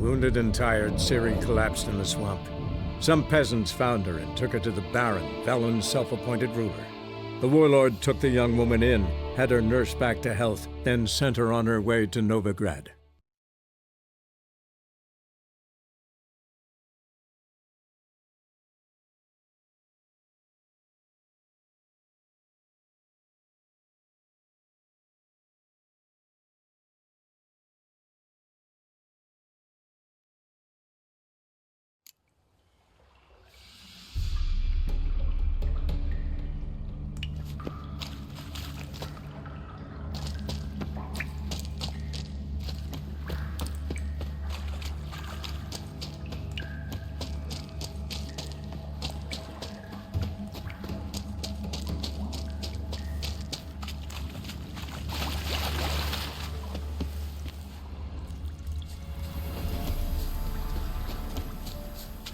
Wounded and tired, Ciri collapsed in the swamp. Some peasants found her and took her to the Baron, Velen's self-appointed ruler. The warlord took the young woman in, had her nursed back to health, then sent her on her way to Novigrad.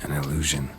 An illusion.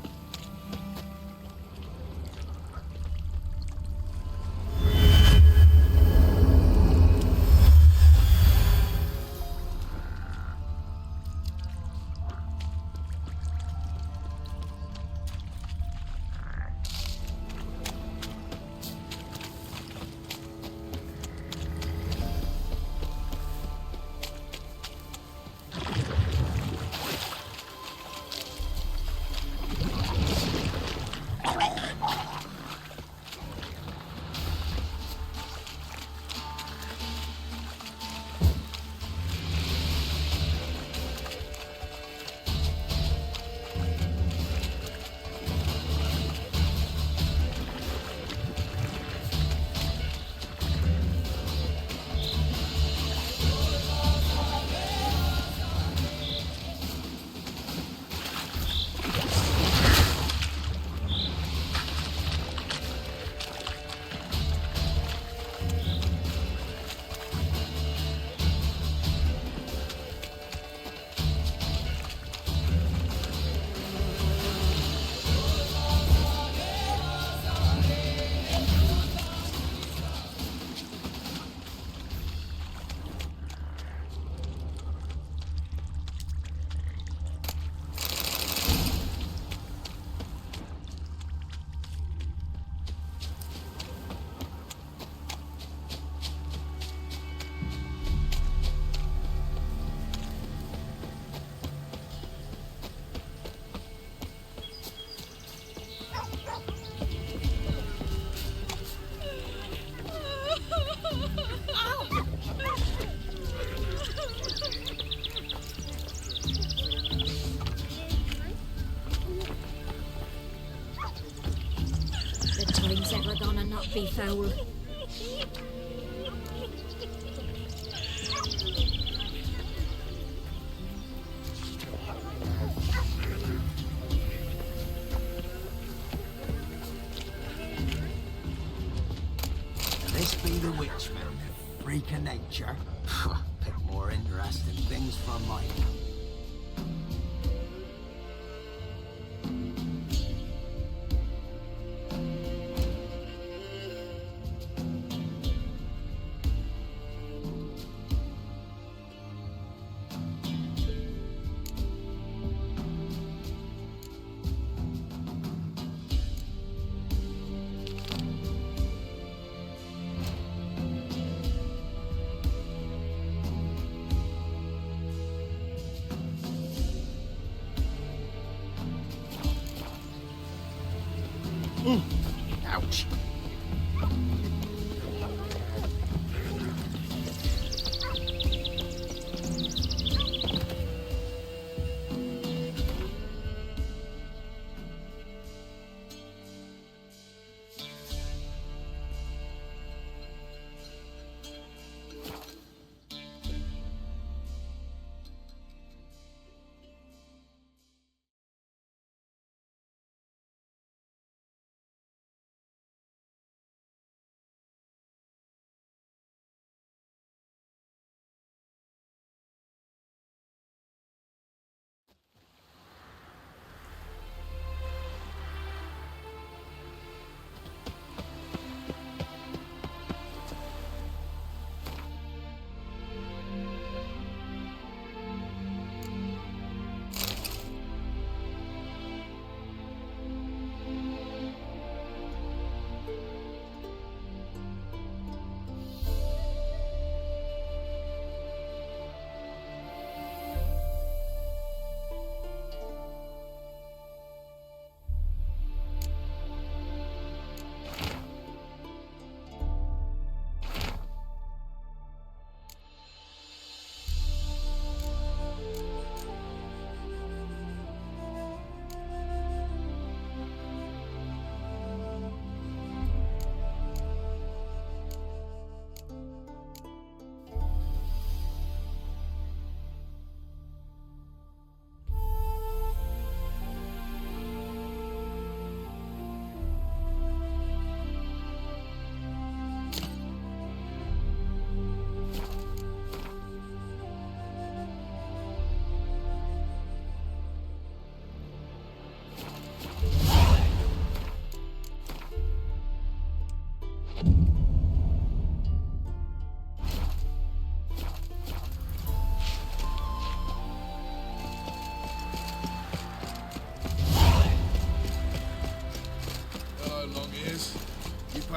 Time's ever gonna not be foul. This be the witchman, freak of nature. Bit more interesting things from mine. Ouch.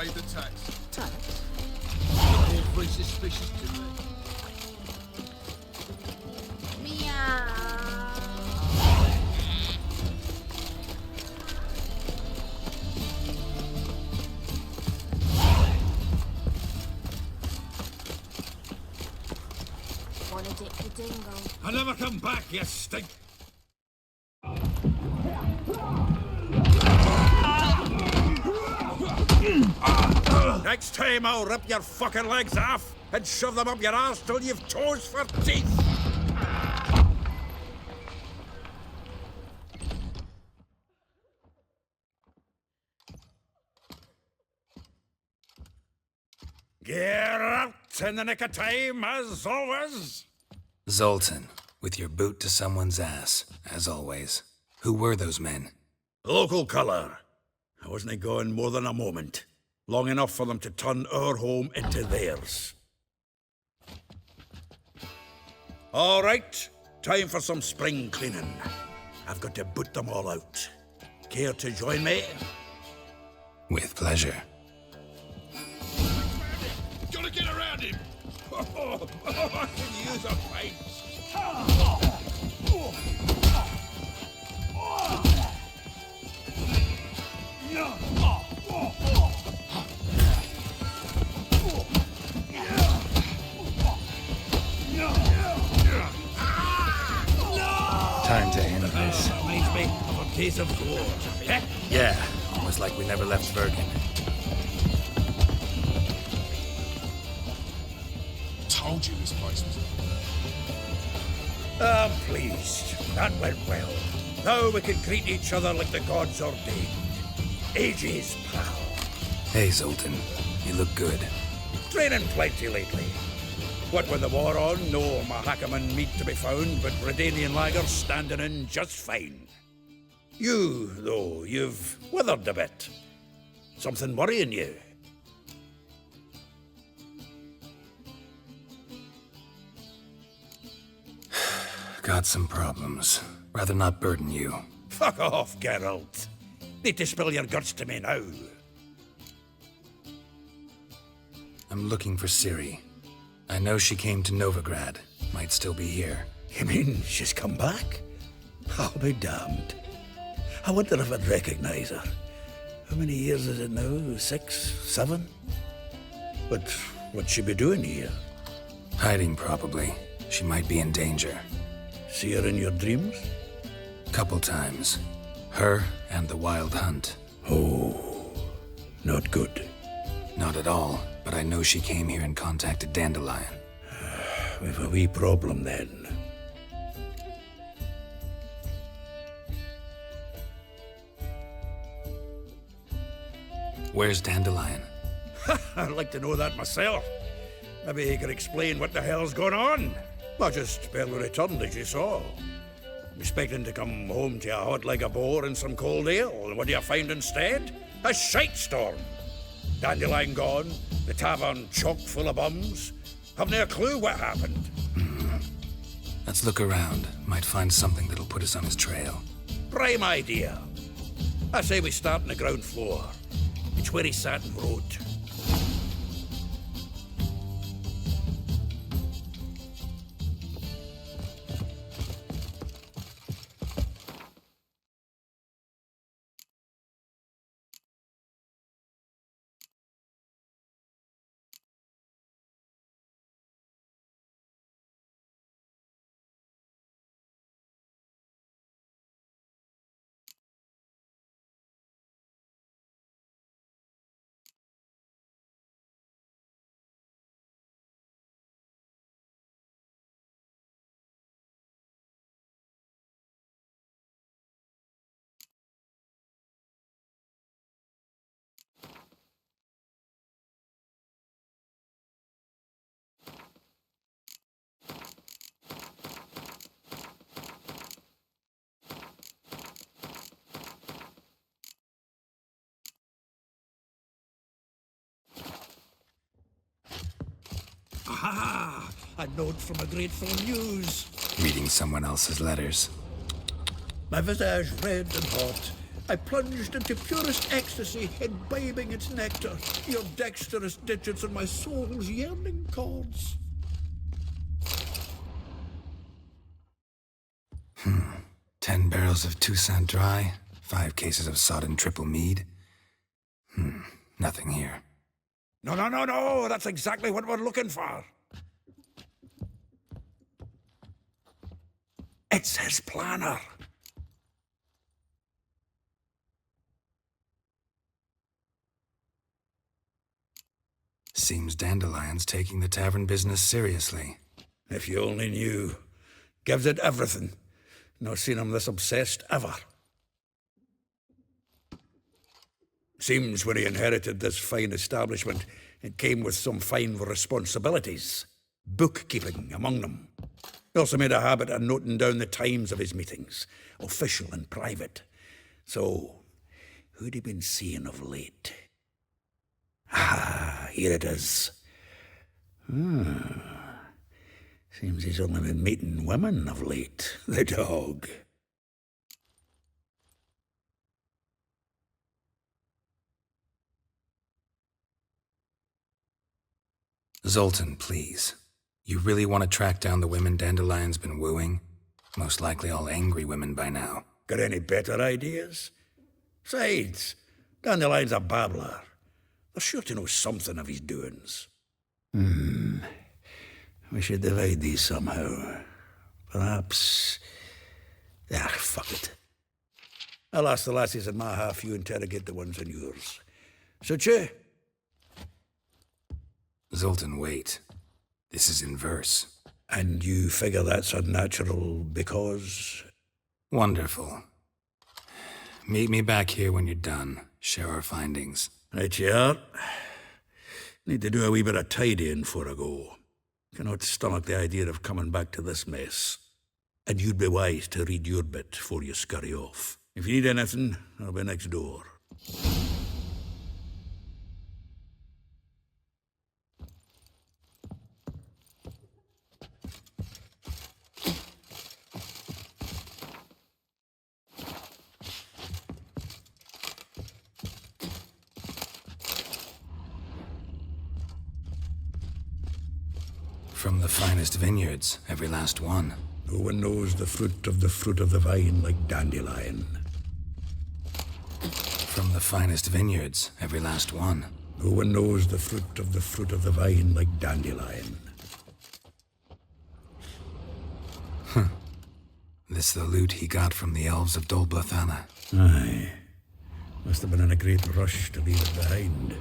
paid the tax. Tax? Awfully suspicious to me. Meow. Wanna dip the dingle? I'll never come back, you stink. Next time I'll rip your fucking legs off and shove them up your arse till you've toes for teeth. Get out in the nick of time, as always. Zoltan, with your boot to someone's ass, as always. Who were those men? Local colour. I wasn't gone more than a moment. Long enough for them to turn our home into theirs. All right, time for some spring cleaning. I've got to boot them all out. Care to join me? With pleasure. Gotta get around him! I can use a fight. Time to end this. Reminds me of a case of gore. Eh? Yeah, almost like we never left Bergen. Told you this place was... I'm pleased. That went well. Now we can greet each other like the gods ordained. Ages, pal. Hey, Zoltan. You look good. Training plenty lately. What with the war on, no Mahakaman meat to be found, but Redanian lagers standing in just fine. You, though, you've withered a bit. Something worrying you? Got some problems. Rather not burden you. Fuck off, Geralt. Need to spill your guts to me now. I'm looking for Ciri. I know she came to Novigrad. Might still be here. You mean she's come back? I'll be damned. I wonder if I'd recognize her. How many years is it now? 6, 7? But what'd she be doing here? Hiding, probably. She might be in danger. See her in your dreams? Couple times. Her and the Wild Hunt. Oh, not good. Not at all, but I know she came here and contacted Dandelion. We've a wee problem then. Where's Dandelion? I'd like to know that myself. Maybe he could explain what the hell's going on. I just barely returned, as you saw. I'm expecting to come home to a hot like a boar and some cold ale, and what do you find instead? A shite storm. Dandelion gone, the tavern chock full of bums. Have no clue what happened. Let's look around. Might find something that'll put us on his trail. Prime idea. I say we start on the ground floor. It's where he sat and wrote. Aha! A note from a grateful muse. Reading someone else's letters. My visage red and hot, I plunged into purest ecstasy, imbibing its nectar, your dexterous digits on my soul's yearning chords. 10 barrels of Toussaint Dry, 5 cases of sodden triple mead. Nothing here. No, that's exactly what we're looking for. It's his planner. Seems Dandelion's taking the tavern business seriously. If you only knew. Gives it everything. Not seen him this obsessed ever. Seems when he inherited this fine establishment, it came with some fine responsibilities. Bookkeeping among them. He also made a habit of noting down the times of his meetings, official and private. So, who'd he been seeing of late? Ah, here it is. Seems he's only been meeting women of late, the dog. Zoltan, please. You really want to track down the women Dandelion's been wooing? Most likely all angry women by now. Got any better ideas? Besides, Dandelion's a babbler. They're sure to know something of his doings. We should divide these somehow. Perhaps... fuck it. I'll ask the lassies in my half, you interrogate the ones in yours. Suit you? Zoltan, wait. This is in verse. And you figure that's unnatural because... Wonderful. Meet me back here when you're done. Share our findings. Right you are. Need to do a wee bit of tidying before I go. Cannot stomach the idea of coming back to this mess. And you'd be wise to read your bit before you scurry off. If you need anything, I'll be next door. From the finest vineyards, every last one. No one knows the fruit of the vine like Dandelion. From the finest vineyards, every last one. No one knows the fruit of the vine like Dandelion. This the loot he got from the elves of Dol Blathanna. Aye. Must have been in a great rush to leave it behind.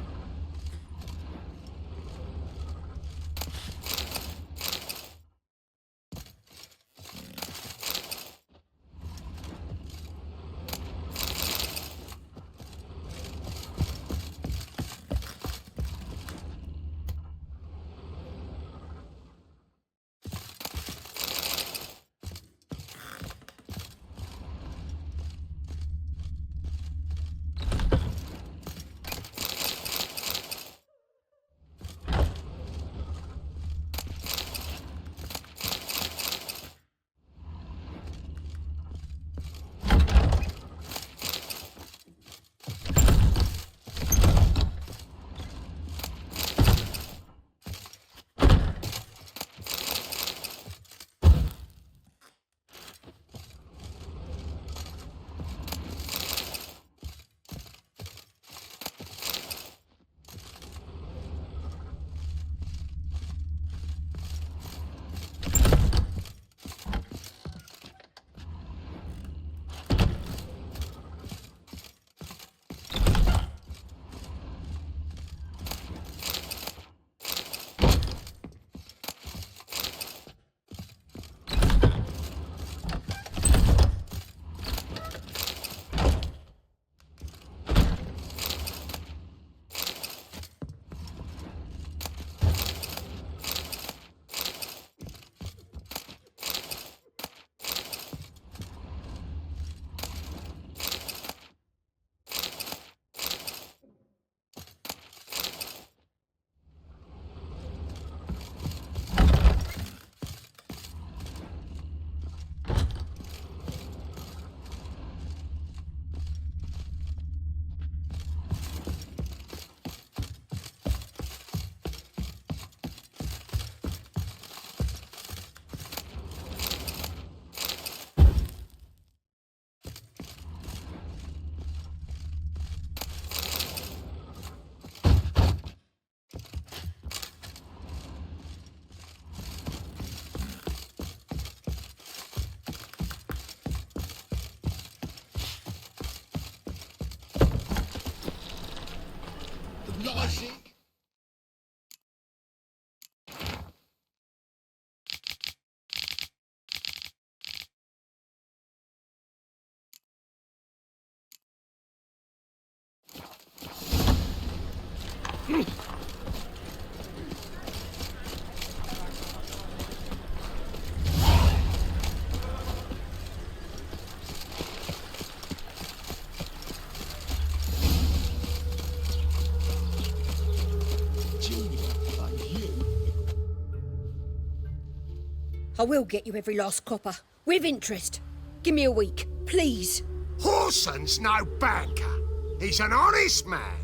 I will get you every last copper. With interest. Give me a week, please. Horson's no banker. He's an honest man.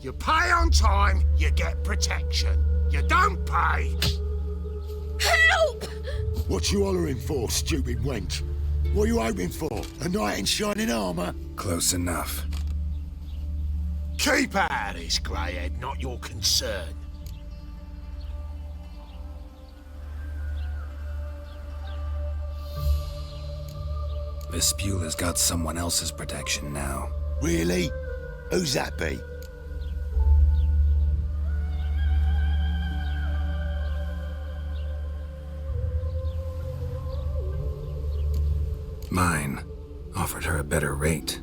You pay on time, you get protection. You don't pay... Help! What you hollering for, stupid wench? What are you hoping for? A knight in shining armour? Close enough. Keep out of this, greyhead, not your concern. Vespula's got someone else's protection now. Really? Who's that be? Mine. Offered her a better rate.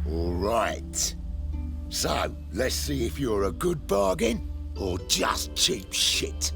All right. So, let's see if you're a good bargain or just cheap shit.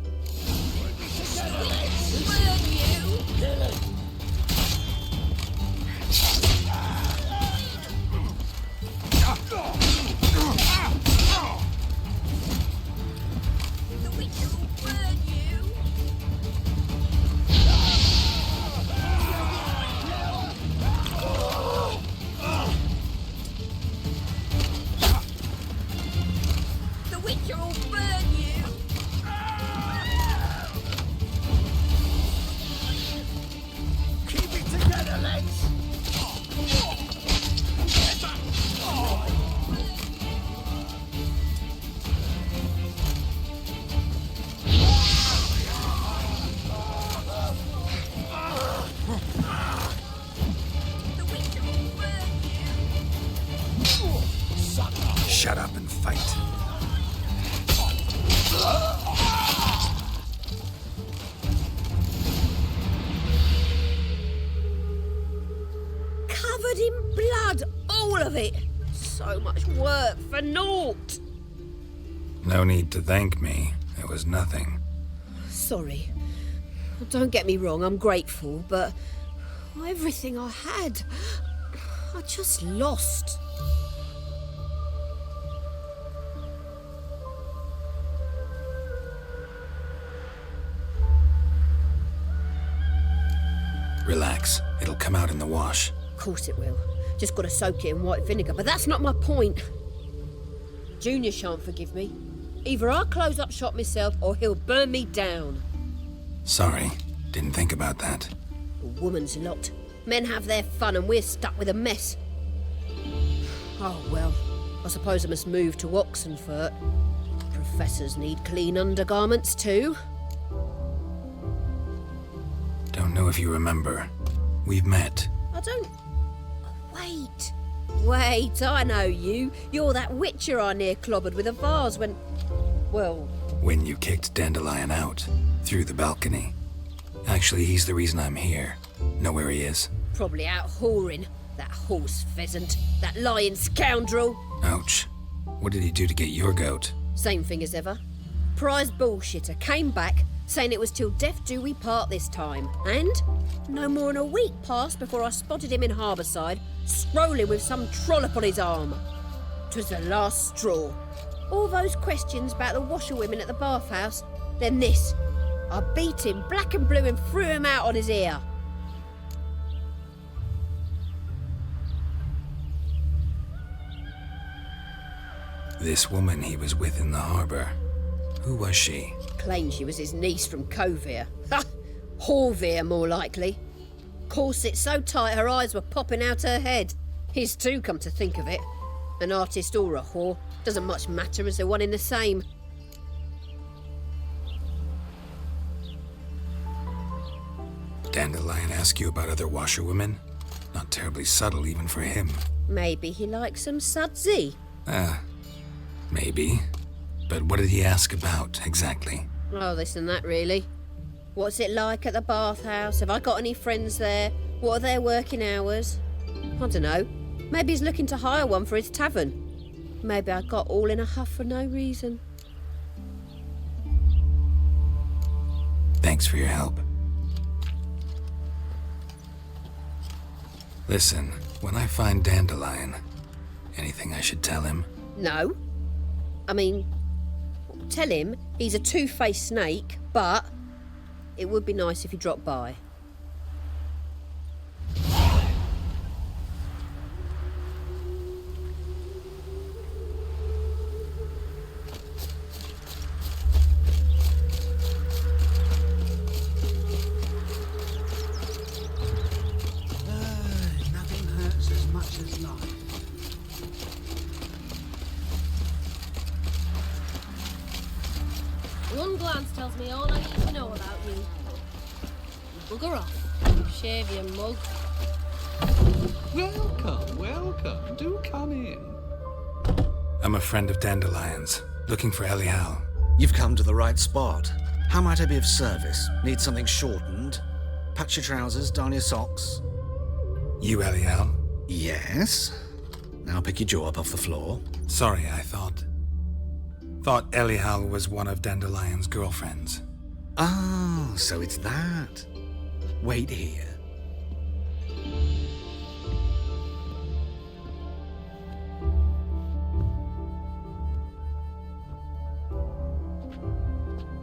Shut up and fight. Covered in blood, all of it. So much work for naught. No need to thank me. It was nothing. Sorry. Don't get me wrong, I'm grateful, but everything I had, I just lost. Relax. It'll come out in the wash. Of course it will. Just gotta soak it in white vinegar, but that's not my point. Junior shan't forgive me. Either I'll close up shop myself or he'll burn me down. Sorry. Didn't think about that. A woman's lot. Men have their fun and we're stuck with a mess. Oh well, I suppose I must move to Oxenfurt. Professors need clean undergarments too. Don't know if you remember. We've met. I don't... Wait, I know you. You're that witcher I near clobbered with a vase when... Well... When you kicked Dandelion out. Through the balcony. Actually, he's the reason I'm here. Know where he is? Probably out whoring. That horse pheasant. That lying scoundrel. Ouch. What did he do to get your goat? Same thing as ever. Prize bullshitter came back, saying it was till death do we part this time. And no more than a week passed before I spotted him in Harbourside, strolling with some trollop on his arm. 'Twas the last straw. All those questions about the washerwomen at the bathhouse, then this. I beat him black and blue and threw him out on his ear. This woman he was with in the harbour. Who was she? Claimed she was his niece from Kovir. Ha! Horvir, more likely. Corset so tight her eyes were popping out her head. His too, come to think of it. An artist or a whore. Doesn't much matter as they're one in the same. Dandelion ask you about other washerwomen? Not terribly subtle even for him. Maybe he likes some sudsy. Maybe. But what did he ask about, exactly? Oh, this and that, really. What's it like at the bathhouse? Have I got any friends there? What are their working hours? I don't know. Maybe he's looking to hire one for his tavern. Maybe I got all in a huff for no reason. Thanks for your help. Listen, when I find Dandelion, anything I should tell him? No. I mean, tell him he's a two-faced snake, but it would be nice if he dropped by. Nothing hurts as much as life. One glance tells me all I need to know about you. Bugger off. Shave your mug. Welcome, welcome. Do come in. I'm a friend of Dandelion's, looking for Elial. You've come to the right spot. How might I be of service? Need something shortened? Patch your trousers, darn your socks. You Elial? Yes. Now pick your jaw up off the floor. Sorry, I thought Elial was one of Dandelion's girlfriends. Oh, so it's that. Wait here.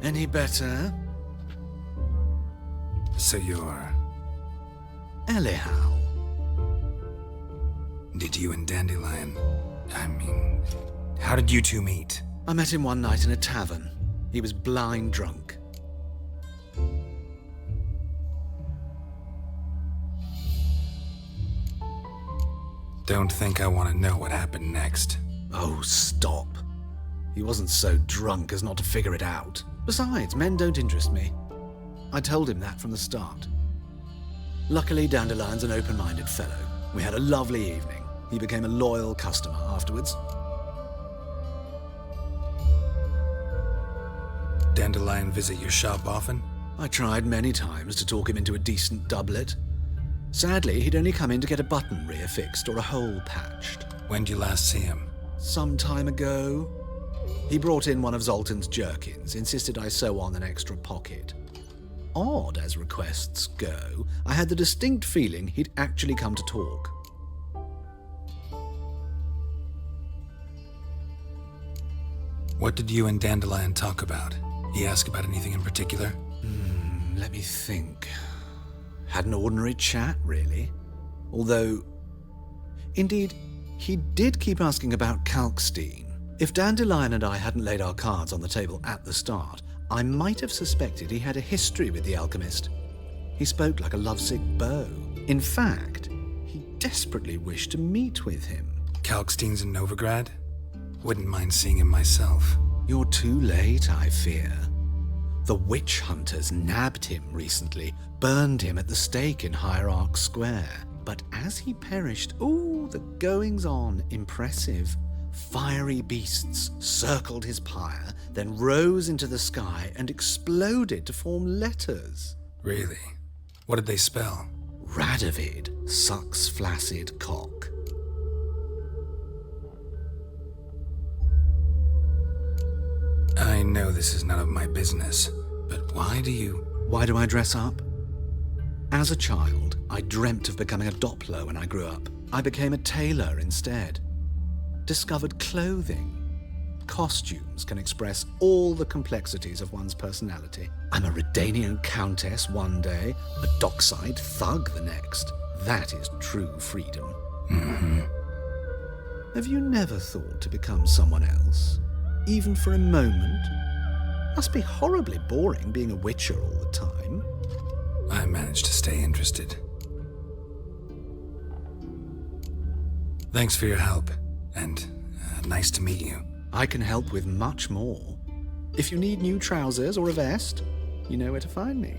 Any better? So you're... Elial. Did you and Dandelion... how did you two meet? I met him one night in a tavern. He was blind drunk. Don't think I want to know what happened next. Oh, stop. He wasn't so drunk as not to figure it out. Besides, men don't interest me. I told him that from the start. Luckily, Dandelion's an open-minded fellow. We had a lovely evening. He became a loyal customer afterwards. Dandelion visit your shop often? I tried many times to talk him into a decent doublet. Sadly, he'd only come in to get a button rear fixed or a hole patched. When'd you last see him? Some time ago. He brought in one of Zoltan's jerkins, insisted I sew on an extra pocket. Odd as requests go, I had the distinct feeling he'd actually come to talk. What did you and Dandelion talk about? He asked about anything in particular? Let me think. Had an ordinary chat, really. Although, indeed, he did keep asking about Kalkstein. If Dandelion and I hadn't laid our cards on the table at the start, I might have suspected he had a history with the alchemist. He spoke like a lovesick beau. In fact, he desperately wished to meet with him. Kalkstein's in Novigrad? Wouldn't mind seeing him myself. You're too late, I fear. The witch hunters nabbed him recently, burned him at the stake in Hierarch Square. But as he perished, the goings-on impressive. Fiery beasts circled his pyre, then rose into the sky and exploded to form letters. Really? What did they spell? Radovid sucks flaccid cock. I know this is none of my business, but why do I dress up? As a child, I dreamt of becoming a Doppler when I grew up. I became a tailor instead. Discovered clothing. Costumes can express all the complexities of one's personality. I'm a Redanian countess one day, a dockside thug the next. That is true freedom. Mm-hmm. Have you never thought to become someone else? Even for a moment? Must be horribly boring being a witcher all the time. I managed to stay interested. Thanks for your help, and nice to meet you. I can help with much more. If you need new trousers or a vest, you know where to find me.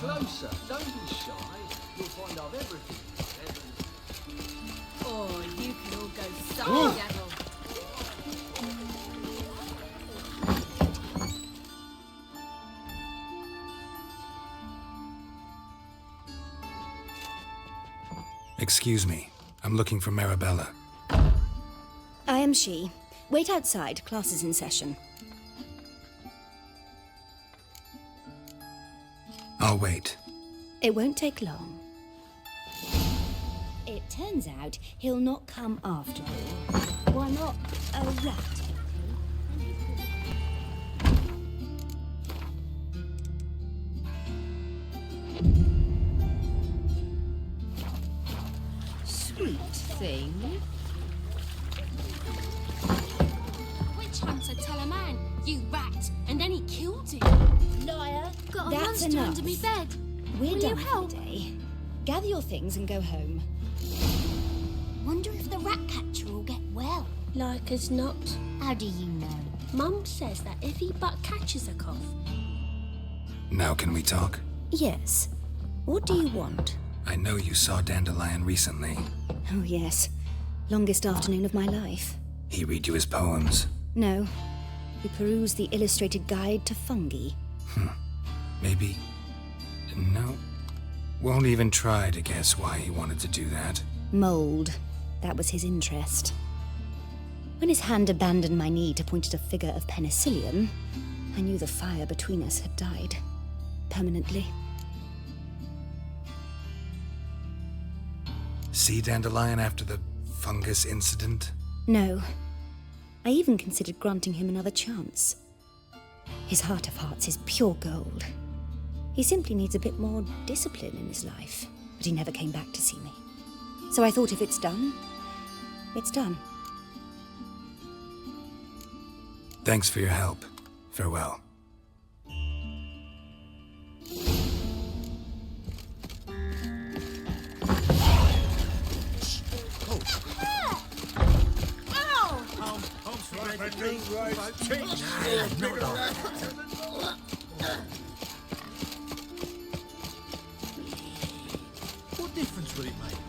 closer. Don't be shy. You'll find I've everything. Oh, you can all go suck the devil. Excuse me. I'm looking for Marabella. I am she. Wait outside. Class is in session. I'll wait. It won't take long. It turns out he'll not come after all. Why not a rat? Sweet thing. Witch hunter tell a man, you rat, and then he killed him. Liar. Got a That's monster enough. under me bed. We're Will done you for help? the day. Gather your things and go home. Wonder if the rat catcher will get well. Like as not. How do you know? Mum says that if he but catches a cough. Now can we talk? Yes. What do you want? I know you saw Dandelion recently. Oh, yes. Longest afternoon of my life. He read you his poems. No. We perused the illustrated guide to fungi. Maybe... No. Won't even try to guess why he wanted to do that. Mold. That was his interest. When his hand abandoned my knee to point at a figure of penicillium, I knew the fire between us had died. Permanently. See Dandelion after the fungus incident? No. I even considered granting him another chance. His heart of hearts is pure gold. He simply needs a bit more discipline in his life. But he never came back to see me. So I thought if it's done, it's done. Thanks for your help. Farewell. What difference will it make?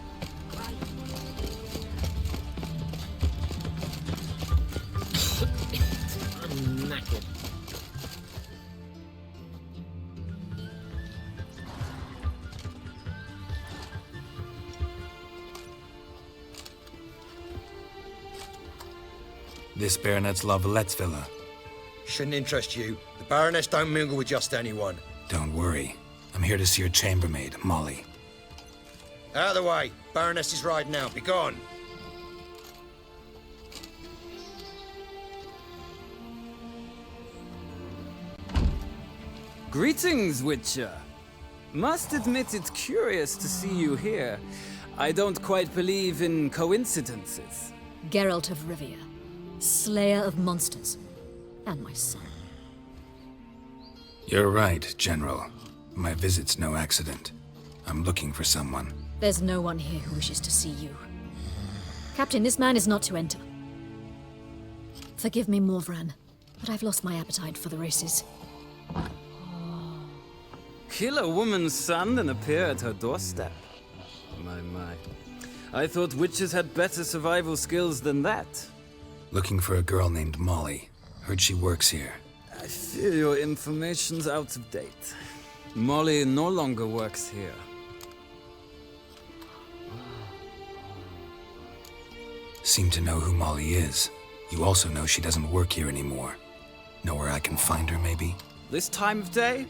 I'm knackered. This Baronet's La Vallette's villa. Shouldn't interest you. The Baroness don't mingle with just anyone. Don't worry. I'm here to see your chambermaid, Molly. Out of the way. Baroness is riding out. Be gone. Greetings, Witcher. Must admit it's curious to see you here. I don't quite believe in coincidences. Geralt of Rivia, slayer of monsters, and my son. You're right, General. My visit's no accident. I'm looking for someone. There's no one here who wishes to see you. Captain, this man is not to enter. Forgive me, Morvran, but I've lost my appetite for the races. Kill a woman's son and appear at her doorstep? My. I thought witches had better survival skills than that. Looking for a girl named Molly. Heard she works here. I fear your information's out of date. Molly no longer works here. Seem to know who Molly is. You also know she doesn't work here anymore. Know where I can find her, maybe? This time of day?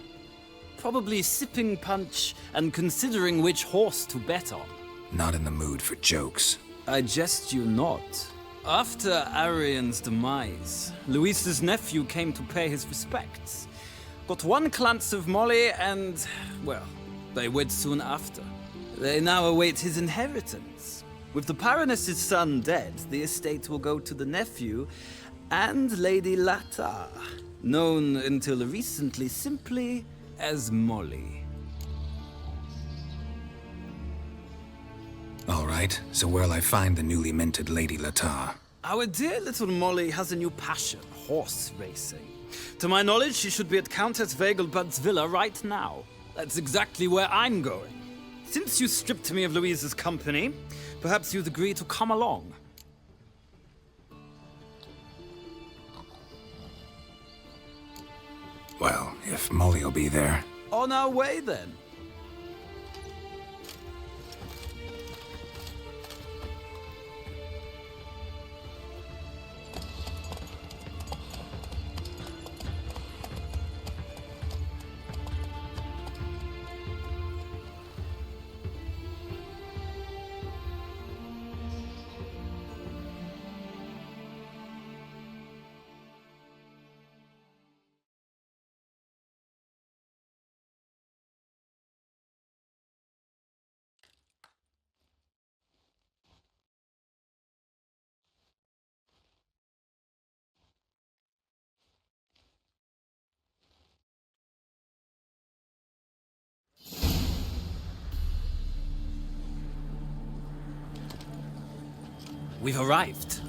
Probably sipping punch and considering which horse to bet on. Not in the mood for jokes. I jest you not. After Arian's demise, Luis's nephew came to pay his respects. Got one glance of Molly and, well, they wed soon after. They now await his inheritance. With the Baroness's son dead, the estate will go to the nephew and Lady Lata, known until recently simply as Molly. All right, so where'll I find the newly minted Lady Lata? Our dear little Molly has a new passion, horse racing. To my knowledge, she should be at Countess Vegelbud's villa right now. That's exactly where I'm going. Since you stripped me of Louise's company, perhaps you'd agree to come along. Well, if Molly'll be there. On our way, then. We've arrived.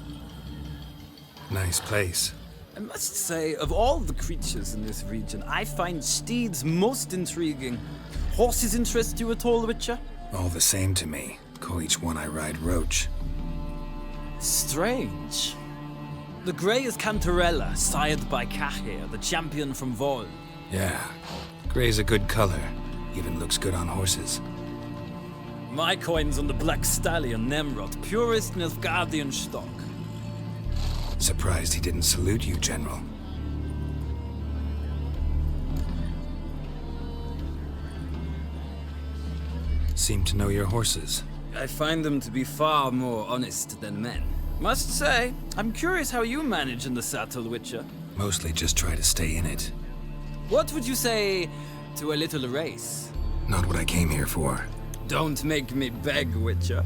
Nice place. I must say, of all the creatures in this region, I find steeds most intriguing. Horses interest you at all, Witcher? All the same to me. Call each one I ride Roach. Strange. The grey is Cantarella, sired by Cahir, the champion from Vol. Yeah. Gray's a good color. Even looks good on horses. My coin's on the Black Stallion, Nemrod, purest Nilfgaardian stock. Surprised he didn't salute you, General. Seem to know your horses. I find them to be far more honest than men. Must say, I'm curious how you manage in the saddle, Witcher. Mostly just try to stay in it. What would you say to a little race? Not what I came here for. Don't make me beg, Witcher.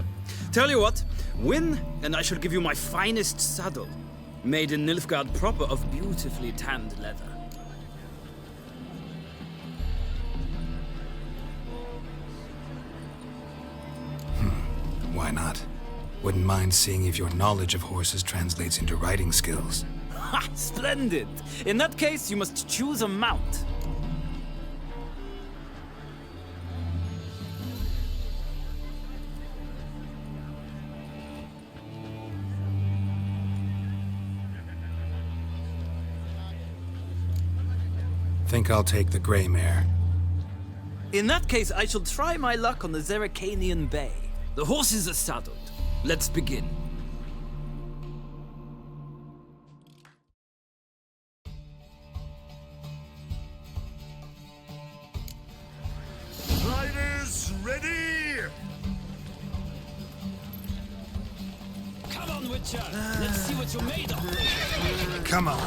Tell you what, win, and I shall give you my finest saddle. Made in Nilfgaard proper of beautifully tanned leather. Why not? Wouldn't mind seeing if your knowledge of horses translates into riding skills. Ha! Splendid! In that case, you must choose a mount. Think I'll take the gray mare. In that case, I shall try my luck on the Zeracanian Bay. The horses are saddled. Let's begin. Riders, ready! Come on, Witcher! Let's see what you're made of! Come on.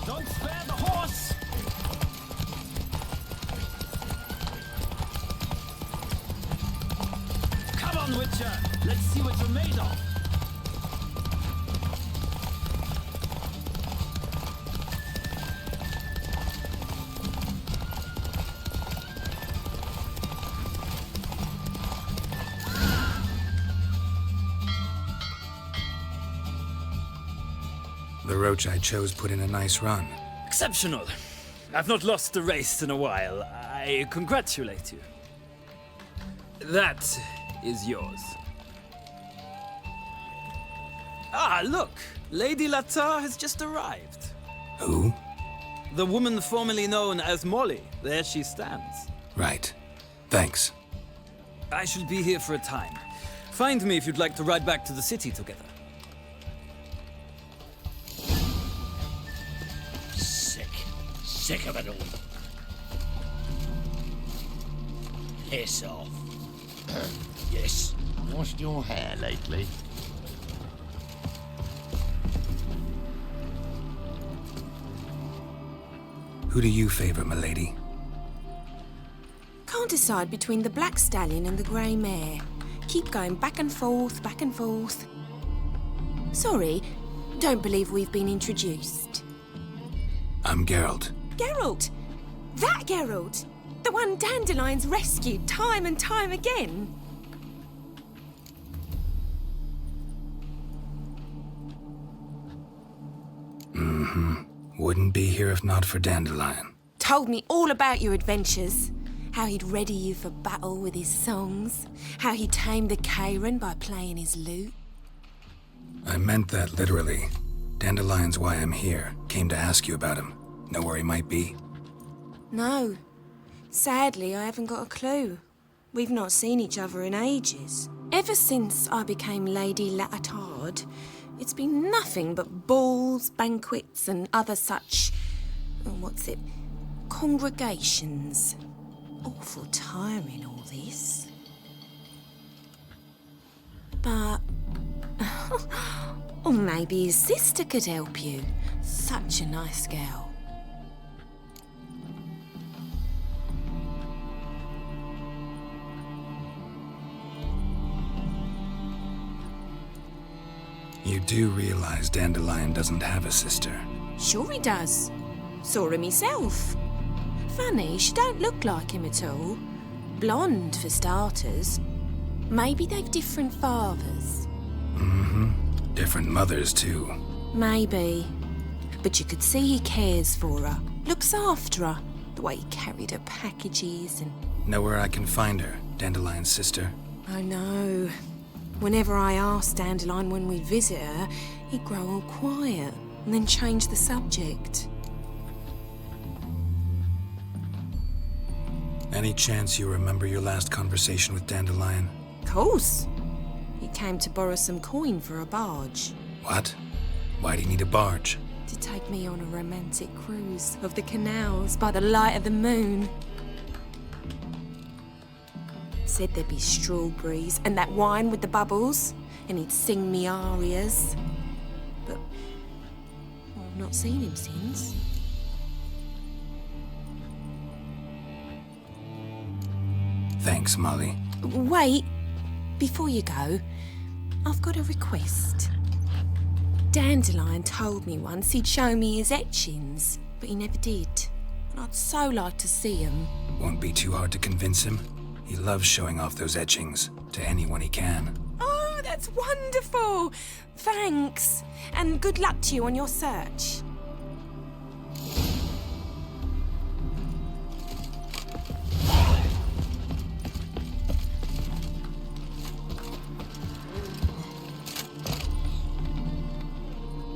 Don't spare the horse! Come on, Witcher! Let's see what you're made of! The Roach I chose put in a nice run. Exceptional. I've not lost a race in a while. I congratulate you. That is yours. Ah, look! Lady Latar has just arrived. Who? The woman formerly known as Molly. There she stands. Right. Thanks. I shall be here for a time. Find me if you'd like to ride back to the city together. Sick of it all. Piss off. Yes. Washed your hair lately? Who do you favor, milady? Can't decide between the black stallion and the grey mare. Keep going back and forth, back and forth. Sorry, don't believe we've been introduced. I'm Geralt. Geralt! That Geralt! The one Dandelion's rescued time and time again. Wouldn't be here if not for Dandelion. Told me all about your adventures. How he'd ready you for battle with his songs. How he tamed the Karen by playing his lute. I meant that literally. Dandelion's why I'm here. Came to ask you about him. Know where he might be? No. Sadly, I haven't got a clue. We've not seen each other in ages. Ever since I became Lady Latard, it's been nothing but balls, banquets, and other such... congregations. Awful tiring, all this. But... or maybe his sister could help you. Such a nice girl. You do realize Dandelion doesn't have a sister? Sure he does. Saw him himself. Funny, she don't look like him at all. Blonde, for starters. Maybe they've different fathers. Different mothers, too. Maybe. But you could see he cares for her. Looks after her. The way he carried her packages and... Know where I can find her, Dandelion's sister? I know. Whenever I asked Dandelion when we'd visit her, he'd grow all quiet and then change the subject. Any chance you remember your last conversation with Dandelion? Of course. He came to borrow some coin for a barge. What? Why do you need a barge? To take me on a romantic cruise of the canals by the light of the moon. Said there'd be strawberries and that wine with the bubbles, and he'd sing me arias. But I've not seen him since. Thanks, Molly. Wait, before you go, I've got a request. Dandelion told me once he'd show me his etchings, but he never did. And I'd so like to see them. Won't be too hard to convince him. He loves showing off those etchings to anyone he can. Oh, that's wonderful! Thanks, and good luck to you on your search.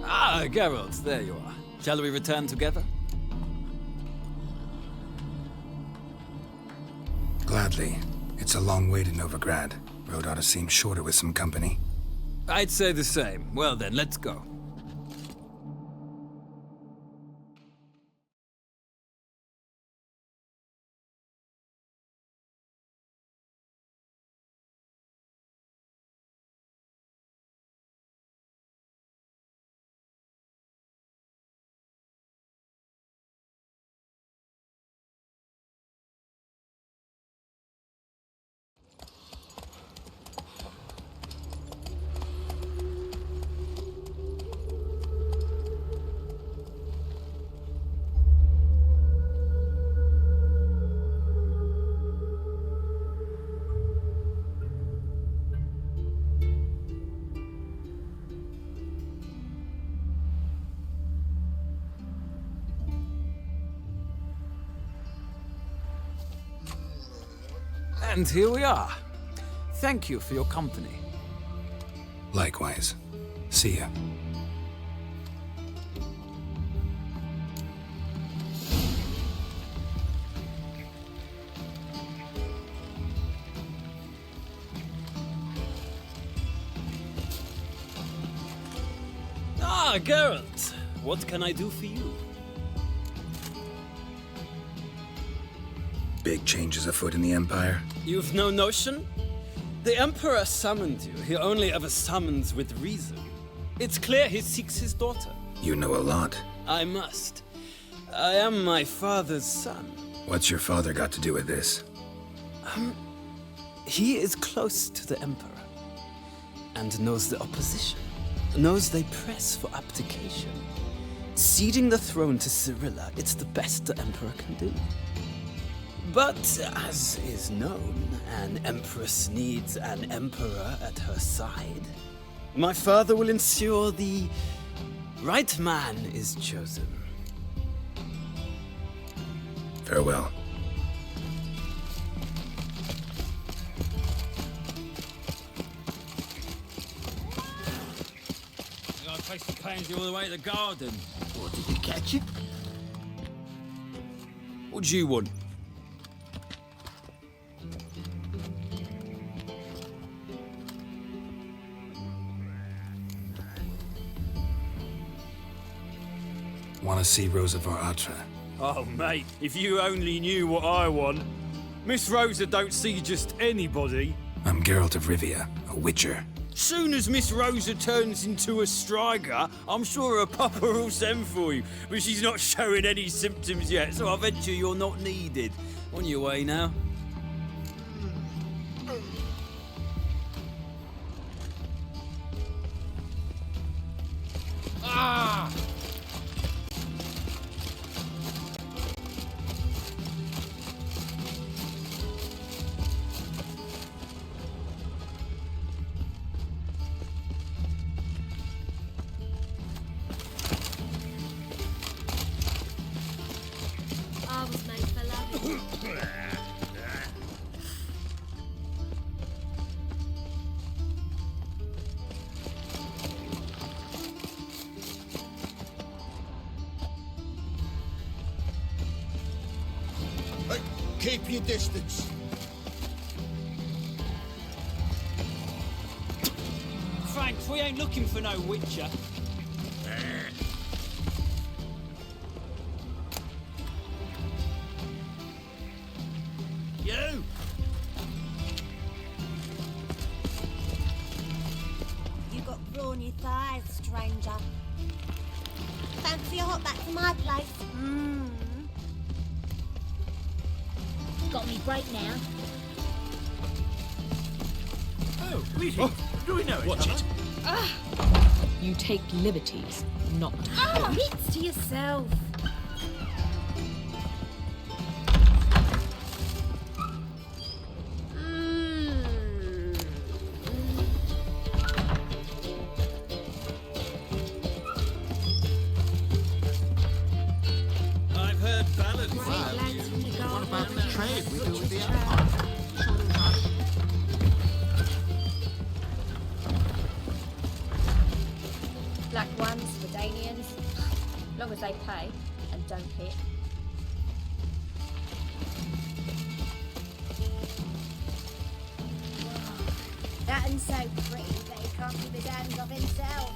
Ah, Geralt, there you are. Shall we return together? Gladly. It's a long way to Novigrad. Road ought to seem shorter with some company. I'd say the same. Well then, let's go. And here we are. Thank you for your company. Likewise. See ya. Ah, Geralt. What can I do for you? Big changes afoot in the Empire. You've no notion? The Emperor summoned you. He only ever summons with reason. It's clear he seeks his daughter. You know a lot. I must. I am my father's son. What's your father got to do with this? He is close to the Emperor and knows the opposition, knows they press for abdication. Ceding the throne to Cyrilla, it's the best the Emperor can do. But, as is known, an Empress needs an Emperor at her side. My father will ensure the right man is chosen. Farewell. I placed the pansy all the way to the garden. What, did you catch it? What do you want? Want to see Rosa var Atra? Oh, mate, if you only knew what I want. Miss Rosa don't see just anybody. I'm Geralt of Rivia, a witcher. Soon as Miss Rosa turns into a striker, I'm sure her papa will send for you. But she's not showing any symptoms yet, so I venture you're not needed. On your way now. Ah! I was made for loving. Hey, keep your distance. Thanks, we ain't looking for no witcher. You! You got brawny thighs, stranger. Fancy a hop back to my place? Mmm. Got me break now. Oh, greetings. Do we know each Watch other? it. You take liberties, not. Oh, it's to yourself. I've heard ballads. What about the trade we do with the Empire? Black ones for Danians, as long as they pay and don't hit. That and so pretty that he can't keep his hands off himself.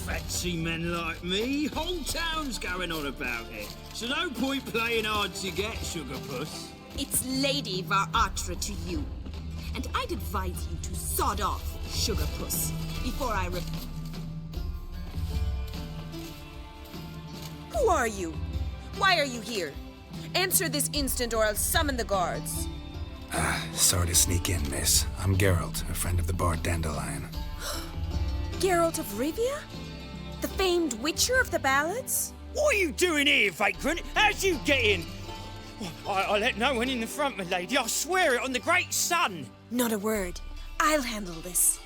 Fancy men like me, whole town's going on about it. So no point playing hard to get, sugar puss. It's Lady var Atra to you. And I'd advise you to sod off, sugar puss, before I Who are you? Why are you here? Answer this instant or I'll summon the guards. Sorry to sneak in, miss. I'm Geralt, a friend of the bard Dandelion. Geralt of Rivia? The famed witcher of the ballads? What are you doing here, vagrant? How'd you get in? I let no one in the front, my lady. I swear it on the great sun. Not a word. I'll handle this.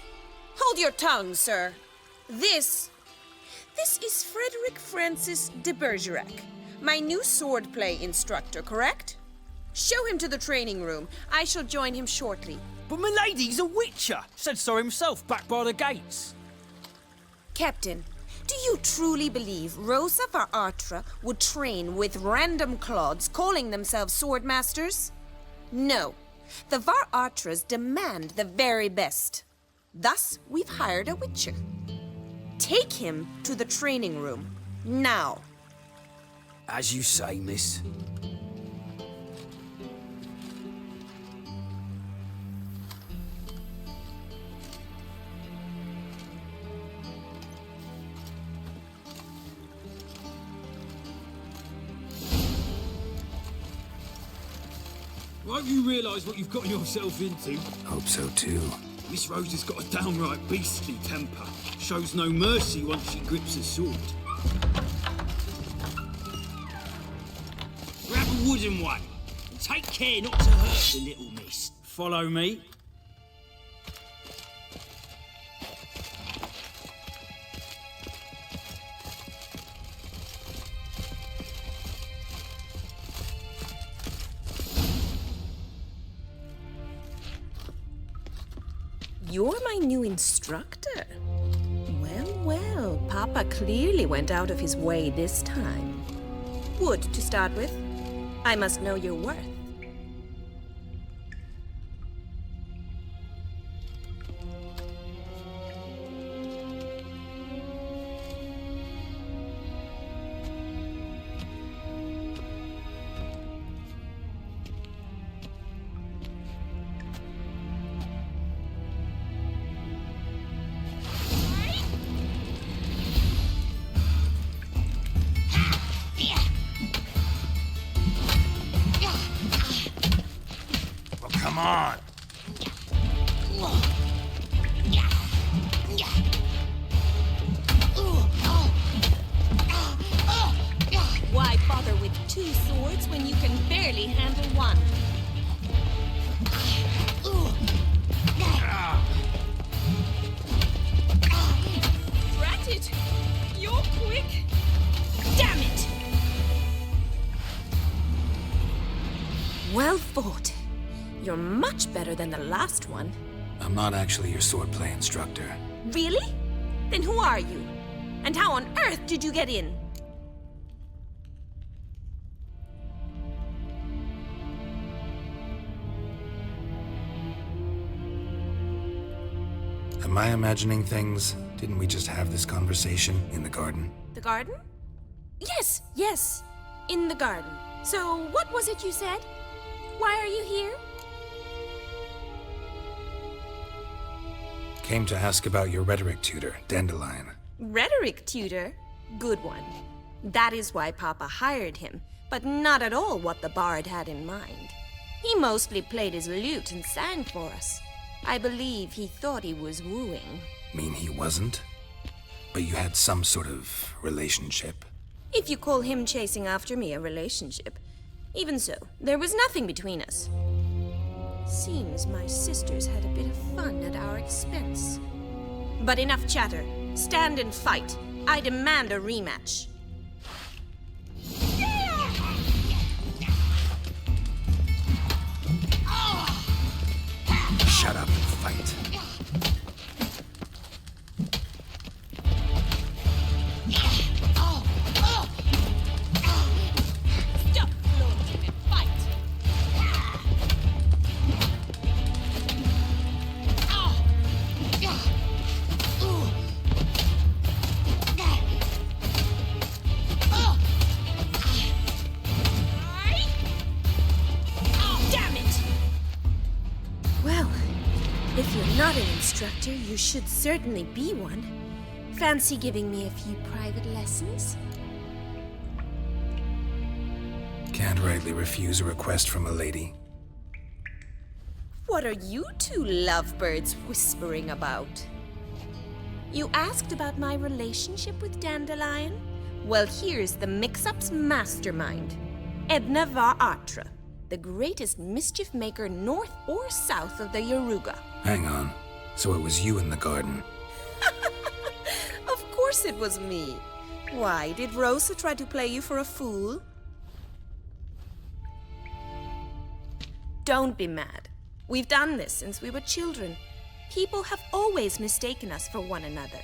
Hold your tongue, sir. This is Frederick Francis de Bergerac, my new swordplay instructor, correct? Show him to the training room. I shall join him shortly. But my lady's a witcher. Said so himself back by the gates. Captain, do you truly believe Rosa var Atra would train with random clods calling themselves swordmasters? No. The var Atras demand the very best. Thus, we've hired a witcher. Take him to the training room. Now. As you say, miss. Won't you realise what you've got yourself into? Hope so too. Miss Rose has got a downright beastly temper. Shows no mercy once she grips a sword. Grab a wooden one. And take care not to hurt the little miss. Follow me. You're my new instructor. Well, well, Papa clearly went out of his way this time. Wood, to start with. I must know your worth. Come on. Why bother with two swords when you can barely handle one? Drat it! You're quick! Damn it! Well fought. You're much better than the last one. I'm not actually your swordplay instructor. Really? Then who are you? And how on earth did you get in? Am I imagining things? Didn't we just have this conversation in the garden? The garden? Yes, yes. In the garden. So, what was it you said? Why are you here? Came to ask about your rhetoric tutor, Dandelion. Rhetoric tutor? Good one. That is why Papa hired him, but not at all what the bard had in mind. He mostly played his lute and sang for us. I believe he thought he was wooing. Mean he wasn't? But you had some sort of relationship? If you call him chasing after me a relationship. Even so, there was nothing between us. Seems my sisters had a bit of fun at our expense. But enough chatter. Stand and fight. I demand a rematch. Shut up and fight. Stop floating and fight. Damn it! Well, if you're not an instructor, you should certainly be one. Fancy giving me a few private lessons? Can't rightly refuse a request from a lady. What are you two lovebirds whispering about? You asked about my relationship with Dandelion? Well, here's the mix-up's mastermind. Edna Va'atra, the greatest mischief maker north or south of the Yaruga. Hang on. So it was you in the garden. Of course it was me. Why, did Rosa try to play you for a fool? Don't be mad. We've done this since we were children. People have always mistaken us for one another.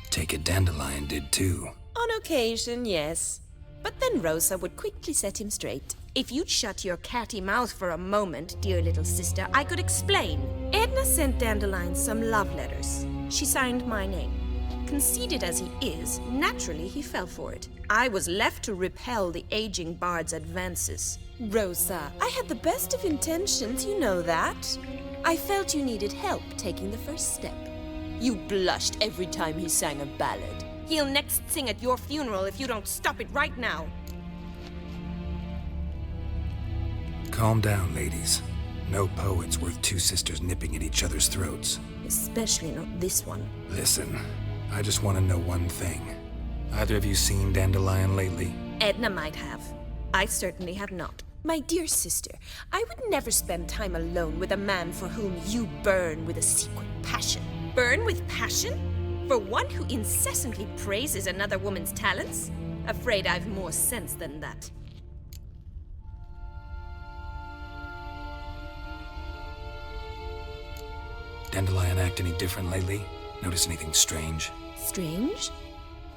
Take it Dandelion did too. On occasion, yes. But then Rosa would quickly set him straight. If you'd shut your catty mouth for a moment, dear little sister, I could explain. Edna sent Dandelion some love letters. She signed my name. Conceited as he is, naturally he fell for it. I was left to repel the aging bard's advances. Rosa, I had the best of intentions, you know that. I felt you needed help taking the first step. You blushed every time he sang a ballad. He'll next sing at your funeral if you don't stop it right now. Calm down, ladies. No poet's worth two sisters nipping at each other's throats. Especially not this one. Listen, I just want to know one thing. Either of you seen Dandelion lately? Edna might have. I certainly have not. My dear sister, I would never spend time alone with a man for whom you burn with a secret passion. Burn with passion? For one who incessantly praises another woman's talents? Afraid I've more sense than that. Dandelion act any different lately? Notice anything strange? Strange?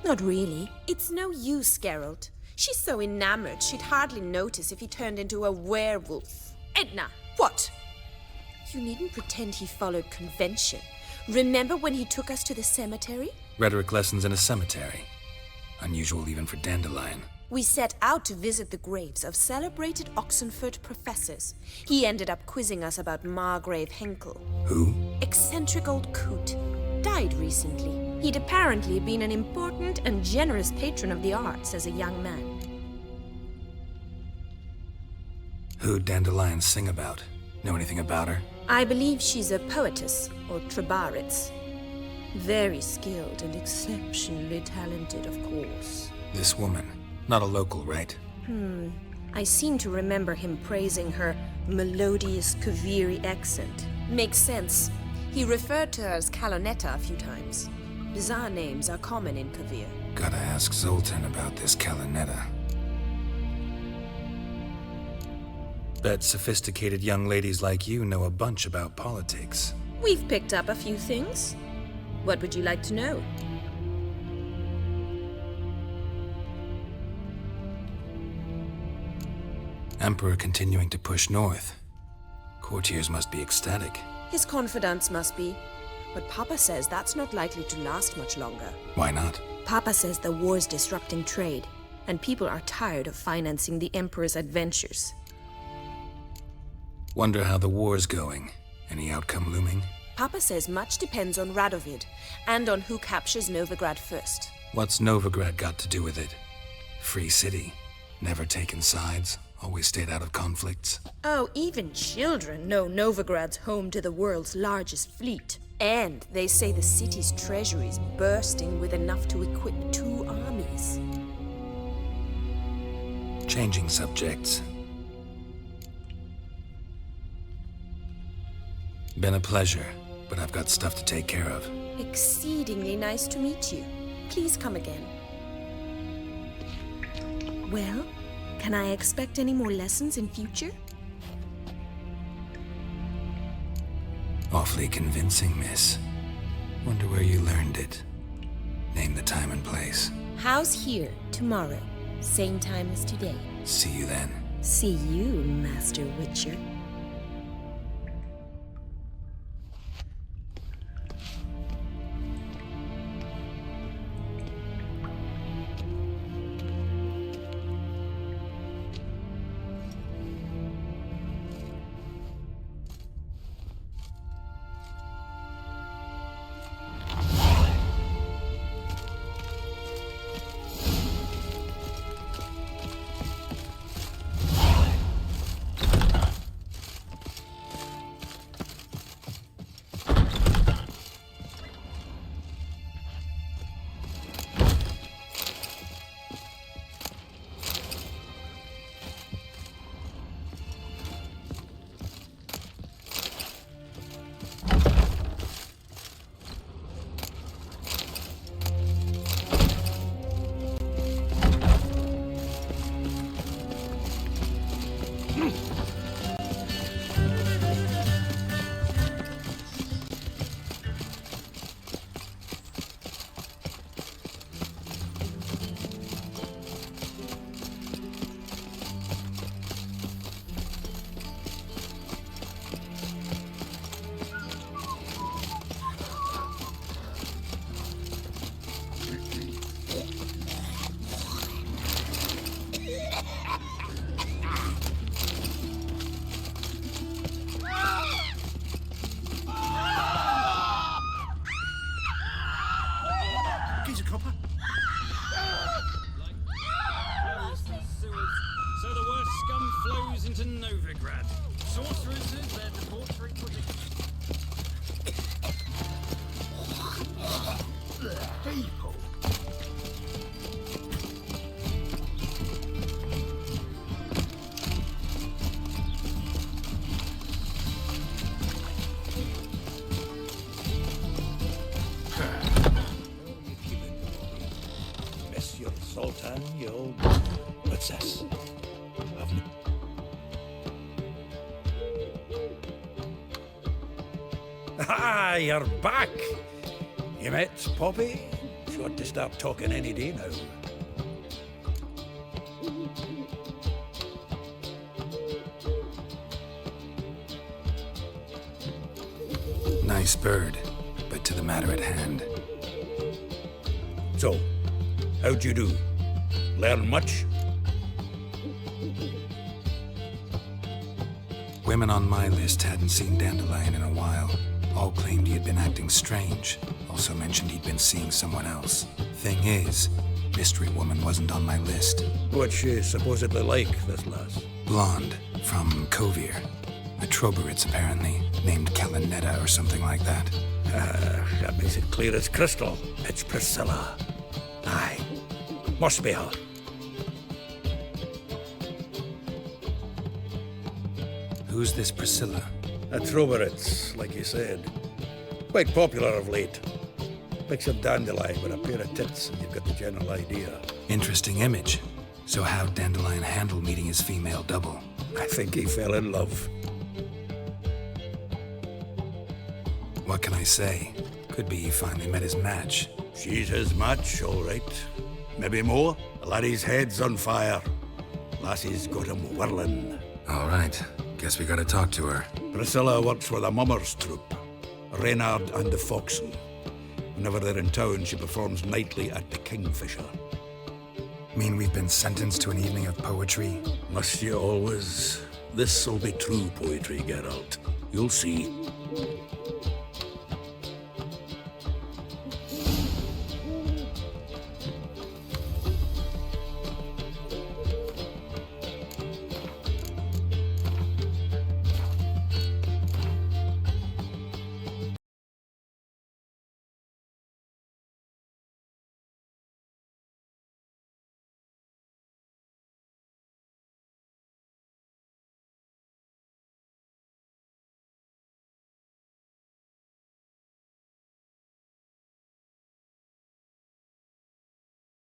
Not really. It's no use, Geralt. She's so enamored she'd hardly notice if he turned into a werewolf. Edna! What? You needn't pretend he followed convention. Remember when he took us to the cemetery? Rhetoric lessons in a cemetery. Unusual even for Dandelion. We set out to visit the graves of celebrated Oxenford professors. He ended up quizzing us about Margrave Henkel. Who? Eccentric old coot. Died recently. He'd apparently been an important and generous patron of the arts as a young man. Who'd Dandelion sing about? Know anything about her? I believe she's a poetess, or trebarits. Very skilled and exceptionally talented, of course. This woman. Not a local, right? I seem to remember him praising her melodious Kaviri accent. Makes sense. He referred to her as Calonetta a few times. Bizarre names are common in Kavir. Gotta ask Zoltan about this Calonetta. Bet sophisticated young ladies like you know a bunch about politics. We've picked up a few things. What would you like to know? Emperor continuing to push north. Courtiers must be ecstatic. His confidants must be. But Papa says that's not likely to last much longer. Why not? Papa says the war's disrupting trade, and people are tired of financing the Emperor's adventures. Wonder how the war's going. Any outcome looming? Papa says much depends on Radovid, and on who captures Novigrad first. What's Novigrad got to do with it? Free city. Never taken sides. Always stayed out of conflicts. Oh, even children know Novigrad's home to the world's largest fleet. And they say the city's treasury's bursting with enough to equip 2 armies. Changing subjects. Been a pleasure, but I've got stuff to take care of. Exceedingly nice to meet you. Please come again. Well, can I expect any more lessons in future? Awfully convincing, miss. Wonder where you learned it. Name the time and place. House here, tomorrow. Same time as today. See you then. See you, Master Witcher. huh, you old... What's this? Ah, you're back! You met Poppy? She ought to start talking any day now. Nice bird, but to the matter at hand. So, how'd you do? Learn much? Women on my list hadn't seen Dandelion in a while. All claimed he had been acting strange. Also mentioned he'd been seeing someone else. Thing is, Mystery Woman wasn't on my list. What's she supposedly like, this lass? Blonde, from Kovir. A Troberitz, apparently, named Kalinetta or something like that. That makes it clear as crystal. It's Priscilla. Aye. Must be her. Who's this Priscilla? A Troberitz, like you said. Quite popular of late. Picture Dandelion with a pair of tits and you've got the general idea. Interesting image. So how'd Dandelion handle meeting his female double? I think he fell in love. What can I say? Could be he finally met his match. She's his match, all right. Maybe more. The laddie's head's on fire. Lassie's got him whirling. All right. Guess we gotta talk to her. Priscilla works with a mummers troupe. Reynard and the Foxen. Whenever they're in town, she performs nightly at the Kingfisher. Mean we've been sentenced to an evening of poetry? Must you always? This'll be true poetry, Geralt. You'll see.